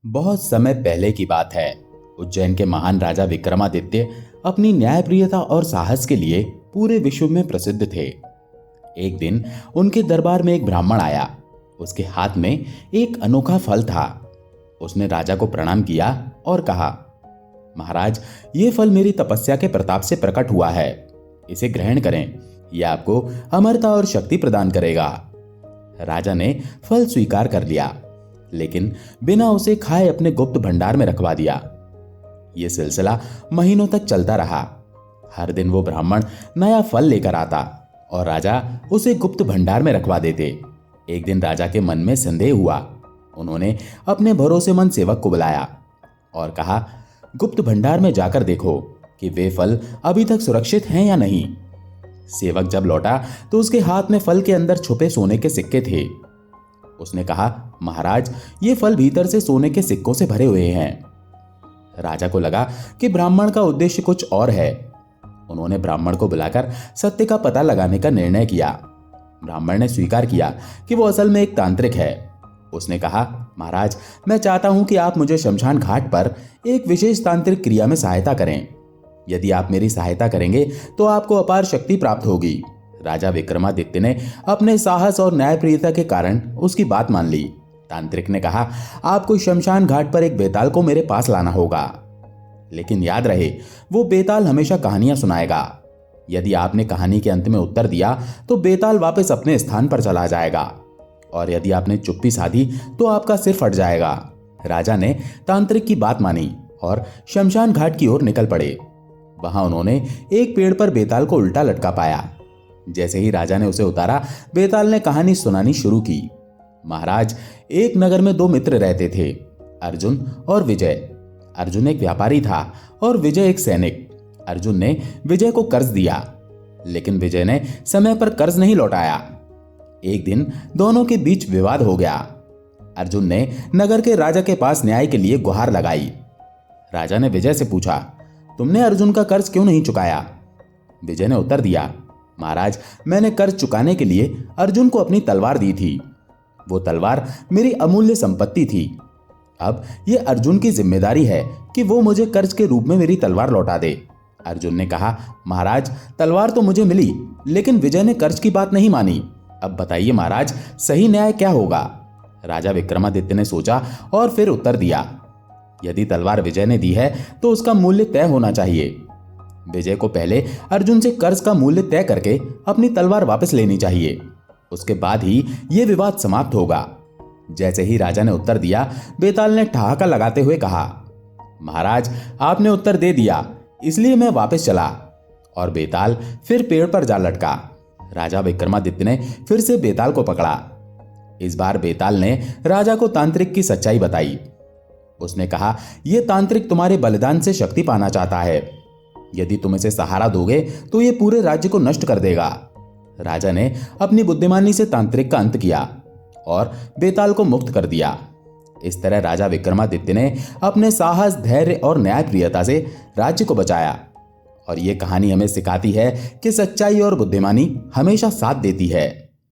बहुत समय पहले की बात है। उज्जैन के महान राजा विक्रमादित्य अपनी न्यायप्रियता और साहस के लिए पूरे विश्व में प्रसिद्ध थे। एक दिन उनके दरबार में एक ब्राह्मण आया। उसके हाथ में एक अनोखा फल था। उसने राजा को प्रणाम किया और कहा, महाराज, ये फल मेरी तपस्या के प्रताप से प्रकट हुआ है। इसे ग्रहण करें, यह आपको अमरता और शक्ति प्रदान करेगा। राजा ने फल स्वीकार कर लिया, लेकिन बिना उसे खाए अपने गुप्त भंडार में रखवा दिया। यह सिलसिला महीनों तक चलता रहा। हर दिन वो ब्राह्मण नया फल लेकर आता और राजा उसे गुप्त भंडार में रखवा देते। एक दिन राजा के मन में संदेह हुआ। उन्होंने अपने भरोसेमंद सेवक को बुलाया और कहा, गुप्त भंडार में जाकर देखो कि वे फल अभी तक सुरक्षित हैं या नहीं। सेवक जब लौटा तो उसके हाथ में फल के अंदर छुपे सोने के सिक्के थे। उसने कहा, महाराज, ये फल भीतर से सोने के सिक्कों से भरे हुए हैं। राजा को लगा कि ब्राह्मण का उद्देश्य कुछ और है। उन्होंने ब्राह्मण को बुलाकर सत्य का पता लगाने का निर्णय किया। ब्राह्मण ने स्वीकार किया कि वो असल में एक तांत्रिक है। उसने कहा, महाराज, मैं चाहता हूं कि आप मुझे शमशान घाट पर एक विशेष तांत्रिक क्रिया में सहायता करें। यदि आप मेरी सहायता करेंगे तो आपको अपार शक्ति प्राप्त होगी। राजा विक्रमादित्य ने अपने साहस और न्यायप्रियता के कारण उसकी बात मान ली। तांत्रिक ने कहा, आपको शमशान घाट पर एक बेताल को मेरे पास लाना होगा, लेकिन याद रहे, वो बेताल हमेशा कहानियां सुनाएगा। यदि आपने कहानी के अंत में उत्तर दिया तो बेताल वापस अपने स्थान पर चला जाएगा, और यदि आपने चुप्पी साधी तो आपका सिर फट जाएगा। राजा ने तांत्रिक की बात मानी और शमशान घाट की ओर निकल पड़े। वहां उन्होंने एक पेड़ पर बेताल को उल्टा लटका पाया। जैसे ही राजा ने उसे उतारा, बेताल ने कहानी सुनानी शुरू की। महाराज, एक नगर में दो मित्र रहते थे, अर्जुन और विजय। अर्जुन एक व्यापारी था और विजय एक सैनिक। अर्जुन ने विजय को कर्ज दिया, लेकिन विजय ने समय पर कर्ज नहीं लौटाया। एक दिन दोनों के बीच विवाद हो गया। अर्जुन ने नगर के राजा के पास न्याय के लिए गुहार लगाई। राजा ने विजय से पूछा, तुमने अर्जुन का कर्ज क्यों नहीं चुकाया? विजय ने उत्तर दिया, महाराज, मैंने कर्ज चुकाने के लिए अर्जुन को अपनी तलवार दी थी। वो तलवार मेरी अमूल्य संपत्ति थी। अब यह अर्जुन की जिम्मेदारी है कि वो मुझे कर्ज के रूप में मेरी तलवार लौटा दे। अर्जुन ने कहा, महाराज, तलवार तो मुझे मिली, लेकिन विजय ने कर्ज की बात नहीं मानी। अब बताइए महाराज, सही न्याय क्या होगा? राजा विक्रमादित्य ने सोचा और फिर उत्तर दिया, यदि तलवार विजय ने दी है तो उसका मूल्य तय होना चाहिए। विजय को पहले अर्जुन से कर्ज का मूल्य तय करके अपनी तलवार वापस लेनी चाहिए। उसके बाद ही यह विवाद समाप्त होगा। जैसे ही राजा ने उत्तर दिया, बेताल ने ठहाका लगाते हुए कहा, महाराज, आपने उत्तर दे दिया, इसलिए मैं वापस चला। और बेताल फिर पेड़ पर जा लटका। राजा विक्रमादित्य ने फिर से बेताल को पकड़ा। इस बार बेताल ने राजा को तांत्रिक की सच्चाई बताई। उसने कहा, यह तांत्रिक तुम्हारे बलिदान से शक्ति पाना चाहता है। यदि तुम इसे सहारा दोगे तो यह पूरे राज्य को नष्ट कर देगा। राजा ने अपनी बुद्धिमानी से तांत्रिक का अंत किया और बेताल को मुक्त कर दिया। इस तरह राजा विक्रमादित्य ने अपने साहस, धैर्य और न्यायप्रियता से राज्य को बचाया। और यह कहानी हमें सिखाती है कि सच्चाई और बुद्धिमानी हमेशा साथ देती है।